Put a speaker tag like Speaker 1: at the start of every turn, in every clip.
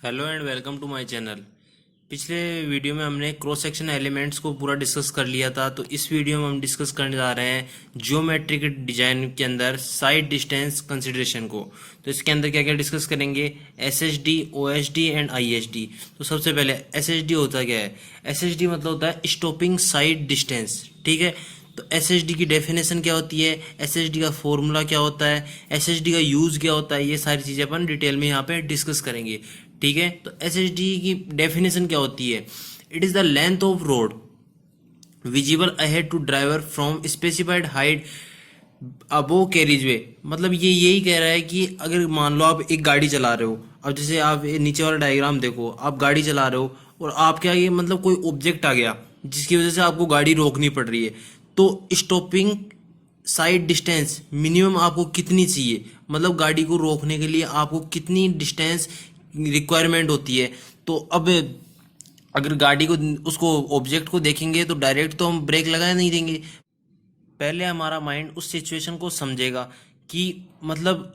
Speaker 1: Hello and welcome to my channel. पिछले video में हमने क्रॉस सेक्शन एलिमेंट्स को पूरा डिस्कस कर लिया था, तो इस वीडियो में हम डिस्कस करने जा रहे हैं जियोमेट्रिक डिजाइन के अंदर साइड डिस्टेंस कंसिडरेशन को। तो इसके अंदर क्या क्या डिस्कस करेंगे, एसएसडी, ओएसडी एंड आईएसडी। तो सबसे पहले एसएसडी होता क्या है? एसएसडी मतलब होता है स्टॉपिंग साइड डिस्टेंस। ठीक है, तो एसएसडी की डेफिनेशन क्या होती है, एसएसडी का फॉर्मूला क्या होता है, एसएसडी का यूज क्या होता है, ये सारी चीजें अपन डिटेल में यहाँ पे डिस्कस करेंगे। ठीक है, तो एसएसडी की डेफिनेशन क्या होती है? It is the length of road visible ahead to driver from specified height above carriageway. मतलब ये यही कह रहा है कि अगर मान लो आप एक गाड़ी चला रहे हो, अब जैसे आप ये नीचे वाला डायग्राम देखो, आप गाड़ी चला रहे हो और आपके आगे मतलब कोई ऑब्जेक्ट आ गया जिसकी वजह से आपको गाड़ी रोकनी पड़ रही है, तो स्टॉपिंग साइड डिस्टेंस मिनिमम आपको कितनी चाहिए, मतलब गाड़ी को रोकने के लिए आपको कितनी डिस्टेंस रिक्वायरमेंट होती है। तो अब अगर गाड़ी को, उसको ऑब्जेक्ट को देखेंगे तो डायरेक्ट तो हम ब्रेक लगा नहीं देंगे। पहले हमारा माइंड उस सिचुएशन को समझेगा कि मतलब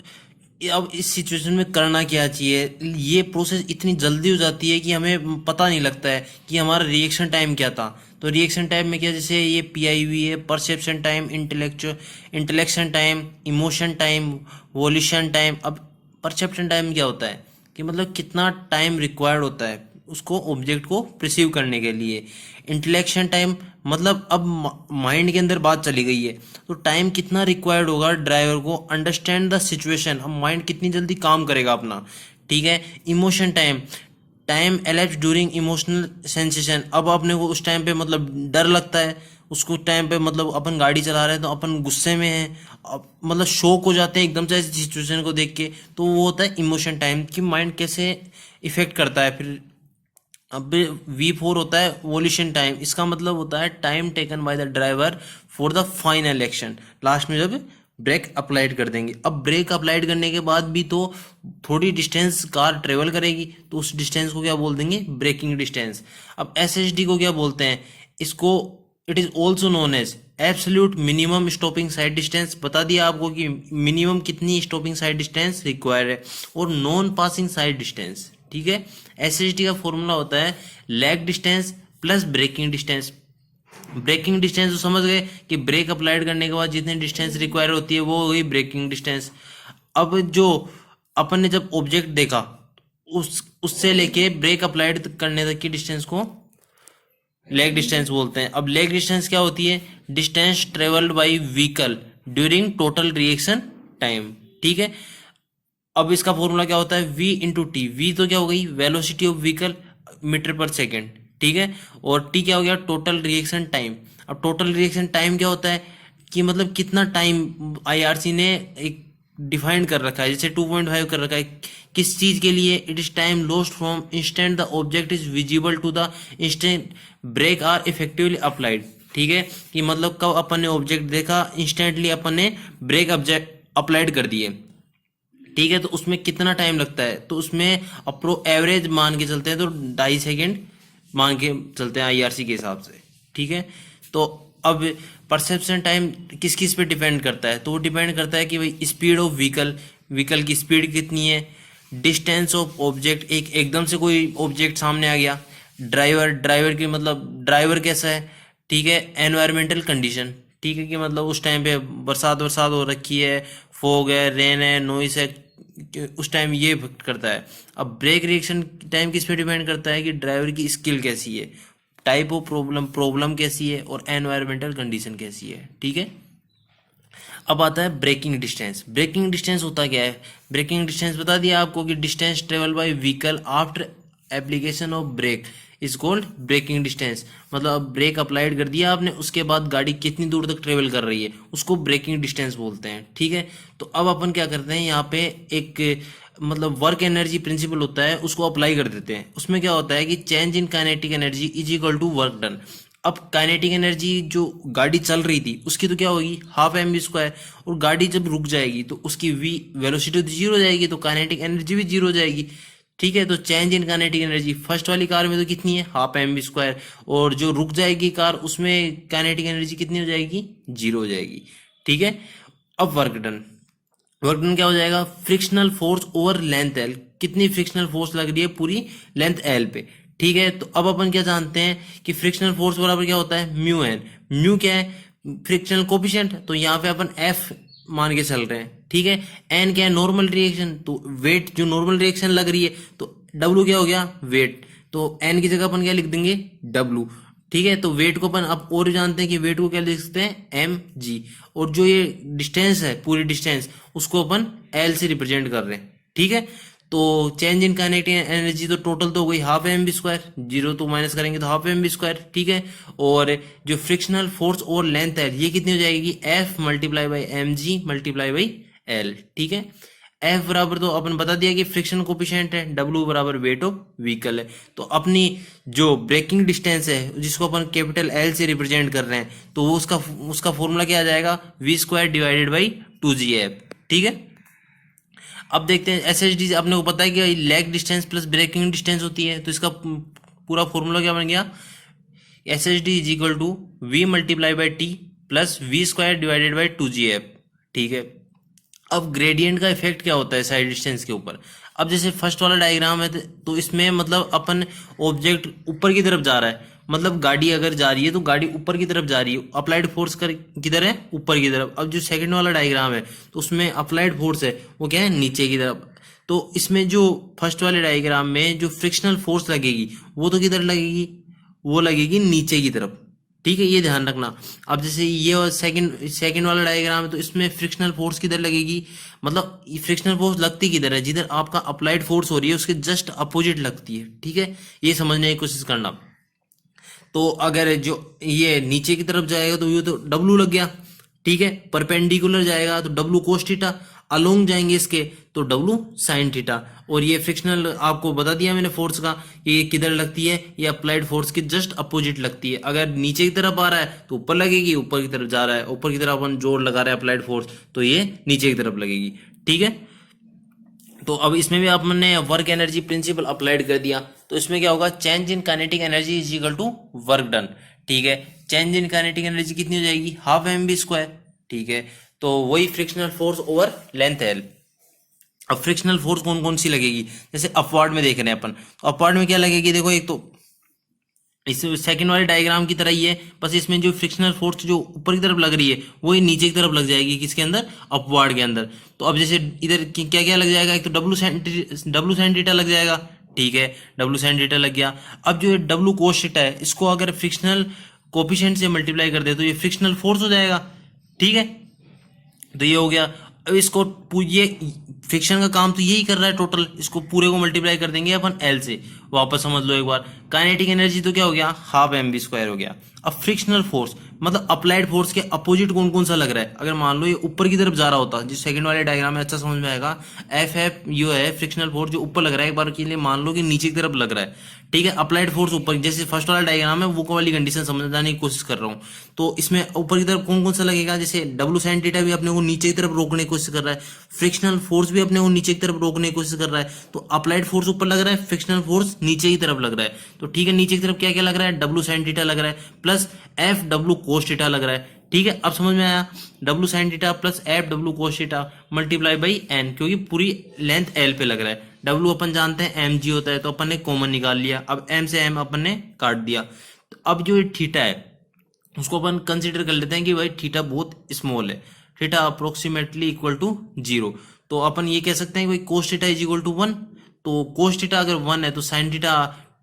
Speaker 1: अब इस सिचुएशन में करना क्या चाहिए। ये प्रोसेस इतनी जल्दी हो जाती है कि हमें पता नहीं लगता है कि हमारा रिएक्शन टाइम क्या था। तो रिएक्शन टाइम में क्या, जैसे ये पीआईवी है, perception time, intellection time, emotion time, volition time. अब परसेप्शन टाइम क्या होता है कि मतलब कितना टाइम रिक्वायर्ड होता है उसको ऑब्जेक्ट को परसीव करने के लिए। इंटेलेक्शन टाइम मतलब अब माइंड के अंदर बात चली गई है, तो टाइम कितना रिक्वायर्ड होगा ड्राइवर को अंडरस्टैंड द सिचुएशन, अब माइंड कितनी जल्दी काम करेगा अपना। ठीक है, emotion time, time elapse during emotional sensation. अब अपने को उस टाइम पे मतलब डर लगता है, उसको टाइम पे मतलब अपन गाड़ी चला रहे हैं तो अपन गुस्से में हैं, मतलब शॉक हो जाते हैं एकदम से ऐसी सिचुएशन को देख के, तो वो होता है इमोशन टाइम कि माइंड कैसे इफेक्ट करता है। फिर अब V4 होता है वॉल्यूशन टाइम। इसका मतलब होता है time taken by the driver for the final action, last में जब ब्रेक अप्लाइड कर देंगे। अब ब्रेक अप्लाइड करने के बाद भी तो थोड़ी डिस्टेंस कार ट्रेवल करेगी, तो उस डिस्टेंस को क्या बोल देंगे, ब्रेकिंग डिस्टेंस। अब एसएसडी को क्या बोलते हैं, इसको it is also known as absolute minimum stopping sight distance. बता दिया आपको कि मिनिमम कितनी स्टॉपिंग साइड डिस्टेंस रिक्वायर है, और नॉन पासिंग साइड डिस्टेंस। ठीक है, एसएसडी का फॉर्मूला होता है lag distance plus braking distance. Braking distance तो समझ गए कि ब्रेक अप्लाइड करने के बाद जितनी डिस्टेंस रिक्वायर होती है वो हो गई ब्रेकिंग डिस्टेंस। अब जो अपन ने जब ऑब्जेक्ट देखा उससे लेके ब्रेक अप्लाइड करने तक की डिस्टेंस को लेग डिस्टेंस बोलते हैं। अब लेग डिस्टेंस क्या होती है, distance travelled by vehicle during total reaction time. ठीक है, अब इसका फॉर्मूला क्या होता है, v इंटू टी। वी तो क्या हो गई, वेलोसिटी ऑफ व्हीकल मीटर पर सेकेंड। ठीक है, और टी क्या हो गया, टोटल रिएक्शन टाइम। अब टोटल रिएक्शन टाइम क्या होता है कि मतलब कितना टाइम आईआरसी ने एक डिफाइन कर रखा है, जैसे 2.5 कर रखा है किस चीज के लिए, it is time lost from instant the object is visible to the instant brake are effectively applied. ठीक है, कि मतलब कब अपन ने ऑब्जेक्ट देखा, इंस्टेंटली अपन ने ब्रेक ऑब्जेक्ट अप्लाइड कर दिए। ठीक है, तो उसमें कितना टाइम लगता है, तो उसमें अप्रो एवरेज मान के चलते हैं तो 2.5 सेकेंड मान के चलते हैं आईआरसी के हिसाब से। ठीक है, तो अब परसेप्शन टाइम किस किस पे डिपेंड करता है, तो वो डिपेंड करता है कि भाई स्पीड ऑफ व्हीकल, व्हीकल की स्पीड कितनी है, डिस्टेंस ऑफ ऑब्जेक्ट, एक एकदम से कोई ऑब्जेक्ट सामने आ गया, ड्राइवर, ड्राइवर की मतलब ड्राइवर कैसा है। ठीक है, एनवायरमेंटल कंडीशन, ठीक है कि मतलब उस टाइम पे बरसात बरसात हो रखी है, फोग है, रेन है, नॉइस है, उस टाइम ये इफेक्ट करता है। अब ब्रेक रिएक्शन टाइम किस पे डिपेंड करता है कि ड्राइवर की स्किल कैसी है, टाइप ऑफ प्रॉब्लम, प्रॉब्लम कैसी है, और एनवायरमेंटल कंडीशन कैसी है। ठीक है, अब आता है ब्रेकिंग डिस्टेंस। ब्रेकिंग डिस्टेंस होता क्या है, ब्रेकिंग डिस्टेंस बता दिया आपको कि distance travel by vehicle after application of brake is called braking distance. मतलब अब ब्रेक अप्लाइड कर दिया आपने, उसके बाद गाड़ी कितनी दूर तक ट्रेवल कर रही है उसको ब्रेकिंग डिस्टेंस बोलते हैं। ठीक है, तो अब अपन क्या करते हैं, यहाँ पे एक मतलब वर्क एनर्जी प्रिंसिपल होता है, उसको अप्लाई कर देते हैं। उसमें क्या होता है कि change in kinetic energy is equal to work done. अब काइनेटिक एनर्जी जो गाड़ी चल रही थी उसकी तो क्या होगी, हाफ एम वी स्क्वायर, और गाड़ी जब रुक जाएगी तो उसकी वी वेलोसिटी तो जीरो हो जाएगी, तो काइनेटिक एनर्जी भी जीरो हो जाएगी। ठीक है, तो change in kinetic energy first वाली कार में तो कितनी है, हाफ एम वी स्क्वायर, और जो रुक जाएगी कार उसमें काइनेटिक एनर्जी कितनी हो जाएगी, जीरो हो जाएगी। ठीक है, अब वर्क डन, वर्क डन क्या हो जाएगा, frictional force over length L, कितनी फ्रिक्शनल फोर्स लग रही है पूरी लेंथ एल पे। ठीक है, तो अब अपन क्या जानते हैं कि फ्रिक्शनल फोर्स बराबर क्या होता है, म्यू एन। म्यू क्या है, फ्रिक्शनल कोफिशिएंट, तो यहाँ पे अपन एफ मान के चल रहे हैं। ठीक है, एन क्या है, नॉर्मल रिएक्शन, तो वेट जो नॉर्मल रिएक्शन लग रही है, तो डब्ल्यू क्या हो गया, वेट, तो एन की जगह अपन क्या लिख देंगे, डब्ल्यू। ठीक है, तो वेट को अपन अब और जानते हैं कि वेट को क्या लिख सकते हैं, एम जी, और जो ये डिस्टेंस है पूरी डिस्टेंस उसको अपन एल से रिप्रेजेंट कर रहे हैं। ठीक है, तो चेंज इन काइनेटिक एनर्जी तो टोटल तो हो गई half M V square, zero तो माइनस करेंगे तो हाफ एम बी स्क्वायर। ठीक है, और जो फ्रिक्शनल फोर्स और लेंथ है ये कितनी हो जाएगी, F multiply by M G multiply by L. ठीक है, एफ बराबर तो अपन बता दिया कि फ्रिक्शन कोफिशिएंट है, डब्ल्यू बराबर वेट ऑफ व्हीकल है। तो अपनी जो ब्रेकिंग डिस्टेंस है जिसको अपन कैपिटल एल से रिप्रेजेंट कर रहे हैं, तो वो उसका फॉर्मूला क्या आ जाएगा, we square divided by 2gf। ठीक है, अब देखते हैं एस एच डी, अपने को पता है कि lag distance plus braking distance होती है, तो इसका पूरा फॉर्मूला क्या बन गया, S H D is equal to V multiply by T plus V square divided by 2gf। ठीक है, अब ग्रेडियंट का इफेक्ट क्या होता है साइड डिस्टेंस के ऊपर। अब जैसे फर्स्ट वाला डायग्राम है तो इसमें मतलब अपन ऑब्जेक्ट ऊपर की तरफ जा रहा है, मतलब गाड़ी अगर जा रही है तो गाड़ी ऊपर की तरफ जा रही है, अप्लाइड फोर्स किधर है, ऊपर की तरफ। अब जो सेकंड वाला डायग्राम है तो उसमें अप्लाइड फोर्स है वो क्या है, नीचे की तरफ। तो इसमें जो फर्स्ट वाले डायग्राम में जो फ्रिक्शनल फोर्स लगेगी वो तो किधर लगेगी, वो लगेगी नीचे की तरफ। ठीक है, ये ध्यान रखना। अब जैसे ये सेकंड वाला डायग्राम है तो इसमें फ्रिक्शनल फोर्स किधर लगेगी, मतलब फ्रिक्शनल फोर्स लगती किधर है, जिधर आपका अप्लाइड फोर्स हो रही है उसके जस्ट अपोजिट लगती है। ठीक है, ये समझने की कोशिश करना। तो अगर जो ये नीचे की तरफ जाएगा तो ये तो डब्लू लग गया। ठीक है, परपेंडिकुलर जाएगा तो डब्लू कोस थीटा, अलोंग जाएंगे इसके तो डब्लू साइन थीटा। और ये फ्रिक्शनल आपको बता दिया मैंने फोर्स का, ये किधर लगती है, ये अप्लाइड फोर्स के जस्ट अपोजिट लगती है। अगर नीचे की तरफ आ रहा है तो ऊपर लगेगी, ऊपर की तरफ जा रहा है, ऊपर की तरफ अपन जोर लगा रहे हैं अप्लाइड फोर्स, तो ये नीचे की तरफ लगेगी। ठीक है, तो अब इसमें भी आपने वर्क एनर्जी प्रिंसिपल अप्लाइड कर दिया, तो इसमें क्या होगा, change in kinetic energy is equal to work done. ठीक है, चेंज इन काइनेटिक एनर्जी कितनी हो जाएगी, हाफ एम बी स्क्वायर। ठीक है, तो वही frictional force over length L. अब फ्रिक्शनल फोर्स कौन कौन सी लगेगी, जैसे अपवर्ड में देख रहे हैं अपन, तो अपवर्ड में क्या लगेगी, देखो एक तो इस सेकंड वाले डायग्राम की तरह ही है, बस इसमें जो फ्रिक्शनल फोर्स जो ऊपर की तरफ लग रही है वही नीचे की तरफ लग जाएगी, किसके अंदर, अपवर्ड के अंदर। तो अब जैसे इधर क्या क्या लग जाएगा, एक तो डब्लू साइन थीटा लग जाएगा। ठीक है, डब्लू साइन थीटा लग गया। अब जो डब्लू कोस थीटा है इसको अगर फ्रिक्शनल कोफिशिएंट से मल्टीप्लाई कर दे तो ये फ्रिक्शनल फोर्स हो जाएगा। ठीक है, तो ये हो गया। अब इसको ये फ्रिक्शन का काम तो यही कर रहा है टोटल, इसको पूरे को मल्टीप्लाई कर देंगे अपन एल से। वापस समझ लो एक बार, काइनेटिक एनर्जी तो क्या हो गया, हाफ एम बी स्क्वायर हो गया। अब फ्रिक्शनल फोर्स मतलब अप्लाइड फोर्स के अपोजिट कौन कौन सा लग रहा है, अगर मान लो ये ऊपर की तरफ जा रहा होता, जिस सेकंड वाले डायग्राम में अच्छा समझ में आएगा, एफ एफ यू है फ्रिक्शनल फोर्स जो ऊपर लग रहा है, एक बार के लिए मान लो कि नीचे की तरफ लग रहा है। ठीक है, अप्लाइड फोर्स ऊपर, जैसे फर्स्ट वाला डायग्राम है वो वाली कंडीशन समझने की कोशिश कर रहा हूँ। तो इसमें ऊपर की तरफ कौन कौन सा लगेगा, जैसे डब्लू साइन थीटा भी अपने को नीचे की तरफ रोकने की कोशिश कर रहा है, फ्रिक्शनल फोर्स भी अपने को नीचे की तरफ रोकने की कोशिश कर रहा है। तो अप्लाइड फोर्स ऊपर लग रहा है, फ्रिक्शनल फोर्स नीचे की तरफ लग रहा है। तो ठीक है, नीचे की तरफ क्या क्या लग रहा है, डब्लू साइन थीटा लग रहा है plus F W cos theta लग रहा है। ठीक है, अब समझ में आया, W sine theta plus F W cos theta multiply by N, क्योंकि पूरी लेंथ एल पे लग रहा है। डब्लू अपन जानते हैं एम जी होता है, तो अपन ने कॉमन निकाल लिया, अब एम से एम अपन ने काट दिया। तो अब जो थीटा है उसको अपन कंसिडर कर लेते हैं कि भाई थीटा बहुत स्मॉल है, थीटा अप्रोक्सीमेटली इक्वल टू 0। तो अपन ये कह सकते हैं कि भाई cos theta is equal to 1, तो कोस थीटा अगर 1 है तो sine theta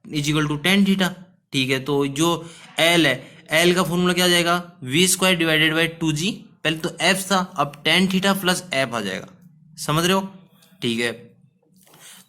Speaker 1: is equal to tan theta. ठीक है, तो जो एल है, एल का फॉर्मूला क्या आ जाएगा, we square divided by 2g, पहले तो एफ था, अब टेन थीटा प्लस एफ आ जाएगा, समझ रहे हो। ठीक है,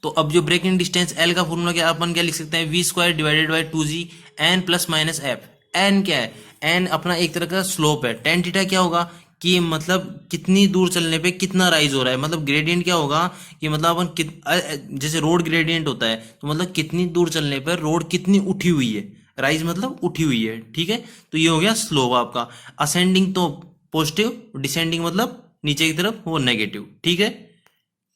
Speaker 1: तो अब जो ब्रेकिंग डिस्टेंस एल का फॉर्मूला क्या, अपन क्या लिख सकते हैं, V square divided by 2g N plus minus F. N क्या है, एन अपना एक तरह का स्लोप है, टेन थीटा क्या होगा कि मतलब कितनी दूर चलने पे कितना राइज हो रहा है, मतलब ग्रेडियंट क्या होगा कि मतलब अपन जैसे रोड ग्रेडियंट होता है तो मतलब कितनी दूर चलने पर रोड कितनी उठी हुई है, राइज मतलब उठी हुई है। ठीक है, तो ये हो गया स्लोप आपका। असेंडिंग तो पॉजिटिव, डिसेंडिंग मतलब नीचे की तरफ वो नेगेटिव। ठीक है,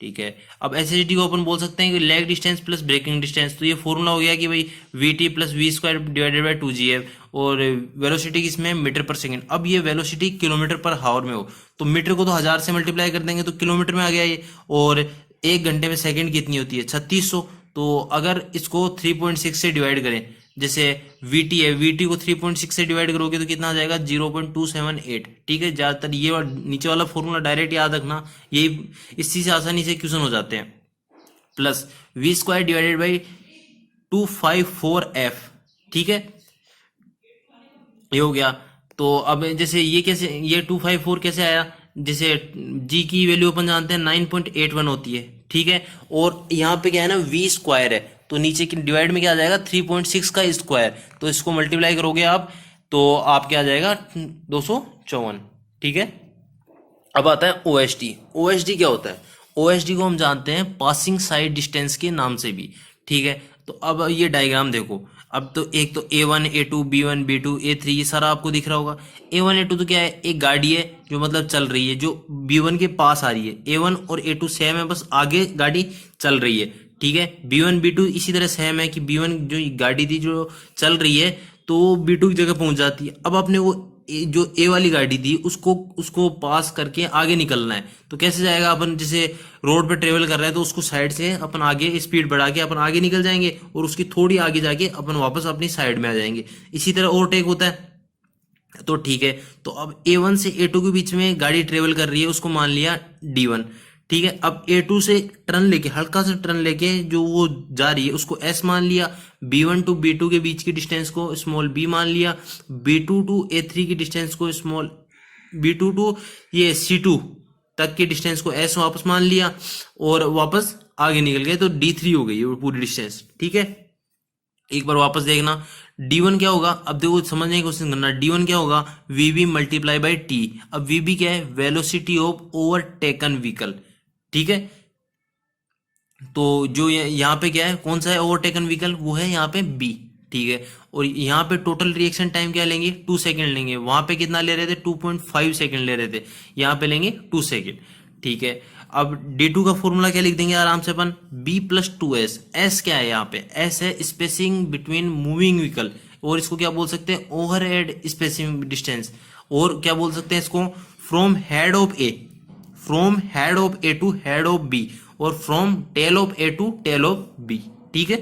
Speaker 1: ठीक है। अब एसएचडी को अपन बोल सकते हैं कि lag distance plus braking distance. तो ये फॉर्मूला हो गया कि भाई V T plus V square divided by 2gf, और वेलोसिटी किसमें, मीटर पर सेकंड। अब ये वेलोसिटी किलोमीटर पर हावर में हो तो मीटर को तो 1000 से मल्टीप्लाई कर देंगे तो किलोमीटर में आ गया ये। और 1 घंटे में सेकंड कितनी होती है, 3600। तो अगर इसको 3.6 से डिवाइड करें, जैसे वीटी है, वीटी को 3.6 से डिवाइड करोगे तो कितना आ जाएगा, 0.278। ठीक है, ज्यादातर ये नीचे वाला फॉर्मूला डायरेक्ट याद रखना, यही इसी से आसानी से क्वेश्चन हो जाते हैं। Plus V square divided by 254f। ठीक है, ये हो गया। तो अब जैसे ये कैसे, ये 254 कैसे आया, जैसे जी की वैल्यू अपन जानते हैं 9.81 होती है। ठीक है, और यहाँ पे क्या है ना, वी स्क्वायर है तो नीचे की डिवाइड में क्या आ जाएगा, 3.6 का स्क्वायर। तो इसको मल्टीप्लाई करोगे आप तो आप क्या आ जाएगा, 254। ठीक है, अब आता है ओएसडी। ओएसडी क्या होता है, ओएसडी को हम जानते हैं पासिंग साइड डिस्टेंस के नाम से भी। ठीक है, तो अब ये डायग्राम देखो, अब तो एक तो A1 A2 B1 B2 A3 ये सारा आपको दिख रहा होगा। A1 A2 तो क्या है, एक गाड़ी है जो मतलब चल रही है, जो B1 के पास आ रही है। A1 और A2 सेम है, बस आगे गाड़ी चल रही है। ठीक है, B1 B2 इसी तरह सेम है कि B1 जो गाड़ी थी जो चल रही है तो B2 की जगह पहुंच जाती है। अब आपने वो जो ए वाली गाड़ी थी उसको उसको पास करके आगे निकलना है, तो कैसे जाएगा, अपन जैसे रोड पे ट्रेवल कर रहे हैं तो उसको साइड से अपन आगे स्पीड बढ़ा के अपन आगे निकल जाएंगे और उसकी थोड़ी आगे जाके अपन वापस अपनी साइड में आ जाएंगे। इसी तरह ओवरटेक होता है। तो ठीक है, तो अब A1 से A2 के बीच में गाड़ी ट्रेवल कर रही है, उसको मान लिया D1। ठीक है, अब A2 से टर्न लेके, हल्का सा टर्न लेके जो वो जा रही है उसको S मान लिया। B1 टू B2 के बीच की डिस्टेंस को स्मॉल b मान लिया। B2 टू A3 की डिस्टेंस को स्मॉल B2 टू ये C2 तक की डिस्टेंस को S वापस मान लिया और वापस आगे निकल गए, तो D3 हो गई वो पूरी डिस्टेंस। ठीक है, एक बार वापस देखना D1 क्या होगा, अब देखो समझने की कोशिश करना। D1 क्या होगा, VB मल्टीप्लाई बाई T। अब VB क्या है, वेलोसिटी ऑफ ओवरटेकन व्हीकल। ठीक है, तो जो यहाँ पे क्या है, कौन सा है ओवरटेकन व्हीकल, वो है यहाँ पे B। ठीक है, और यहाँ पे टोटल रिएक्शन टाइम क्या लेंगे, 2 सेकेंड लेंगे। वहां पे कितना ले रहे थे, 2.5 सेकेंड ले रहे थे, यहाँ पे लेंगे 2 सेकेंड। ठीक है, अब D2 का फॉर्मूला क्या लिख देंगे आराम से अपन, B प्लस 2S। S क्या है यहाँ पे, S है स्पेसिंग बिटवीन मूविंग व्हीकल, और इसको क्या बोल सकते हैं, ओवरहेड स्पेसिंग डिस्टेंस। और क्या बोल सकते हैं इसको, from head of A, from head of A to head of B, और from tail of A to tail of B। ठीक है,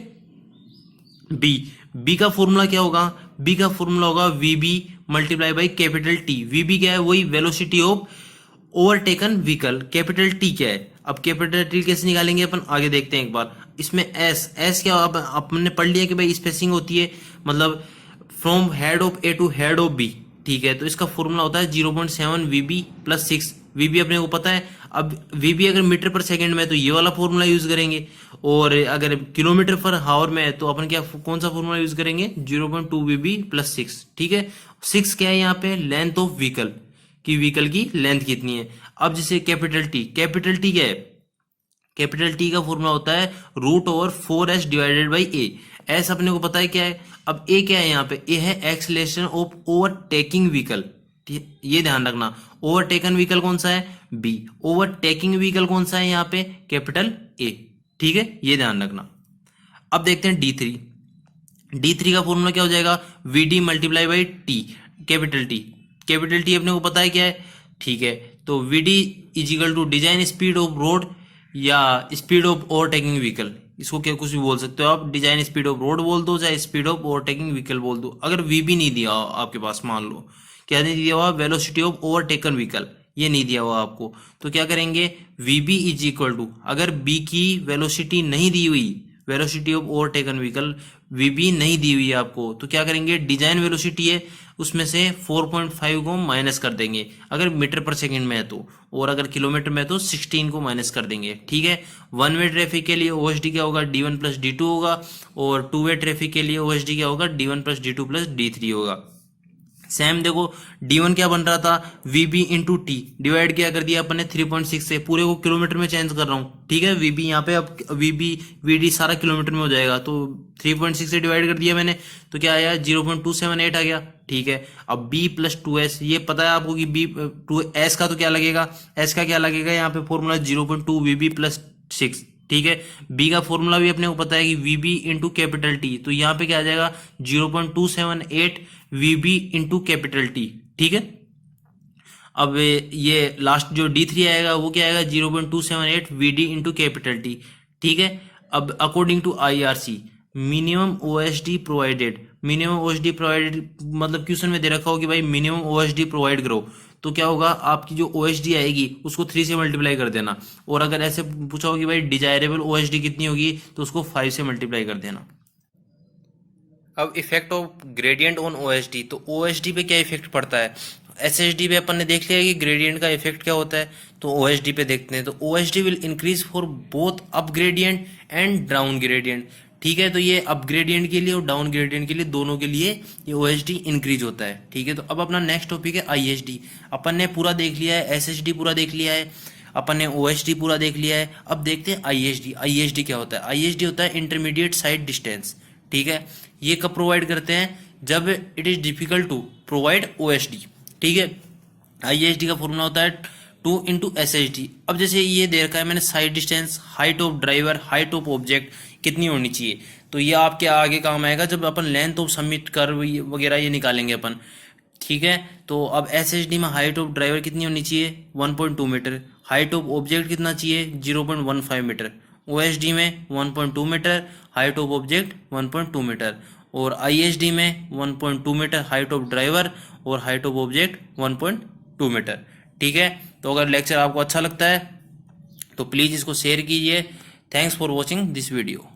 Speaker 1: B का फॉर्मूला क्या होगा, B का फॉर्मूला होगा VB multiply by capital T। VB क्या है, वही velocity of overtaken vehicle. Capital T क्या है, अब कैपिटल T कैसे निकालेंगे अपन आगे देखते हैं एक बार। इसमें S क्या, अब अपने पढ़ लिया कि भाई स्पेसिंग होती है, मतलब from head of A to head of B। ठीक है, तो इसका फॉर्मूला होता है 0.7 VB प्लस 6। VB अपने को पता है। अब VB अगर मीटर पर सेकंड में है तो ये वाला फॉर्मूला यूज करेंगे, और अगर किलोमीटर पर हावर में है तो अपन क्या, कौन सा फॉर्मूला यूज करेंगे, 0.2 VB प्लस 6। ठीक है, 6 क्या है यहाँ पे, लेंथ ऑफ व्हीकल, कि व्हीकल की लेंथ कितनी है। अब जैसे कैपिटल T, कैपिटल T क्या है, कैपिटल T का फॉर्मूला होता है root over 4S divided by A। S अपने को पता है क्या है। अब A क्या है यहाँ पे, A है एक्सलेशन ऑफ ओवरटेकिंग व्हीकल। ये ध्यान रखना, ओवरटेकन व्हीकल कौन सा है, B। ओवरटेकिंग व्हीकल कौन सा है यहाँ पे, कैपिटल A। ठीक है, ये ध्यान रखना। अब देखते हैं D3। D3 का फॉर्मूला क्या हो जाएगा, VD multiply by T, capital T। Capital T अपने को पता है क्या है। ठीक है, तो VD is equal to design speed of road या स्पीड ऑफ ओवरटेकिंग व्हीकल, इसको क्या कुछ भी बोल सकते हो आप, डिजाइन स्पीड ऑफ रोड बोल दो चाहे स्पीड ऑफ ओवरटेकिंग व्हीकल बोल दो। अगर VB नहीं दिया आपके पास, मान लो क्या नहीं दिया हुआ, वेलोसिटी ऑफ ओवरटेकन व्हीकल, ये नहीं दिया हुआ आपको, तो क्या करेंगे, VB इज इक्वल टू, अगर B की वेलोसिटी नहीं दी हुई, velocity of overtaken vehicle VB नहीं दी हुई है आपको, तो क्या करेंगे, डिजाइन वेलोसिटी है उसमें से 4.5 को माइनस कर देंगे अगर मीटर पर सेकंड में है तो, और अगर किलोमीटर में है तो 16 को माइनस कर देंगे। ठीक है, वन वे ट्रैफिक के लिए OSD क्या होगा, D1 प्लस D2 होगा, और टू वे ट्रैफिक के लिए OSD क्या होगा, D1 plus D2 plus D3 होगा। सेम देखो D1 क्या बन रहा था, VB इंटू टी, डिवाइड क्या कर दिया अपन ने 3.6 से, पूरे को किलोमीटर में चेंज कर रहा हूँ, ठीक है। VB यहाँ पे अब VB VD सारा किलोमीटर में हो जाएगा, तो 3.6 से डिवाइड कर दिया मैंने, तो क्या आया 0.278 आ गया, ठीक है। अब B प्लस 2S, ये पता है आपको कि B 2S का तो क्या लगेगा, S का क्या लगेगा, यहाँ पे फॉर्मूला 0.2 VB प्लस 6, ठीक है। बी का फॉर्मूला भी अपने को पता है कि वीबी इंटू कैपिटल टी, तो यहाँ पे क्या आ जाएगा 0.278 वीबी इंटू कैपिटल टी, ठीक है। अब ये लास्ट जो D3 आएगा वो क्या आएगा 0.278 VD इंटू कैपिटल टी, ठीक है। अब according to IRC minimum OSD provided, minimum OSD provided मतलब क्वेश्चन में दे रखा हो कि भाई मिनिमम OSD प्रोवाइड करो, तो क्या होगा आपकी जो OSD आएगी उसको 3 से मल्टीप्लाई कर देना, और अगर ऐसे पूछा हो कि भाई डिजायरेबल OSD कितनी होगी तो उसको 5 से मल्टीप्लाई कर देना। अब effect of gradient on OSD, तो OSD पे क्या इफेक्ट पड़ता है, SSD पे अपन ने देख लिया कि ग्रेडियंट का इफेक्ट क्या होता है, तो OSD पे देखते हैं। तो OSD will increase for both up gradient and down gradient, ठीक है। तो ये अप ग्रेडियंट के लिए और डाउन ग्रेडियंट के लिए, दोनों के लिए ये OSD इंक्रीज होता है, ठीक है। तो अब अपना नेक्स्ट टॉपिक है ISD। अपन ने पूरा देख लिया है, SSD पूरा देख लिया है, अपन ने OSD पूरा देख लिया है। अब देखते हैं ISD। ISD क्या होता है, ISD होता है इंटरमीडिएट साइड डिस्टेंस, ठीक है। ये कब प्रोवाइड करते हैं, जब it is difficult to provide OSD, ठीक है। ISD का फॉर्मूला होता है 2 इंटू SSD। अब जैसे ये दे रखा है मैंने side distance, height of driver, height of object कितनी होनी चाहिए, तो ये आपके आगे काम आएगा जब अपन लेंथ ऑफ सबमिट कर्व वगैरह ये निकालेंगे अपन, ठीक है। तो अब SSD में हाइट ऑफ ड्राइवर कितनी होनी चाहिए 1.2 मीटर, हाइट ऑफ ऑब्जेक्ट कितना चाहिए 0.15 मीटर, OSD में 1.2 metre, height of object 1.2 metre, और ISD में 1.2 मीटर हाइट ऑफ ड्राइवर और हाइट ऑफ ऑब्जेक्ट 1.2 मीटर, ठीक है। तो अगर लेक्चर आपको अच्छा लगता है तो प्लीज़ इसको शेयर कीजिए। Thanks for watching this video.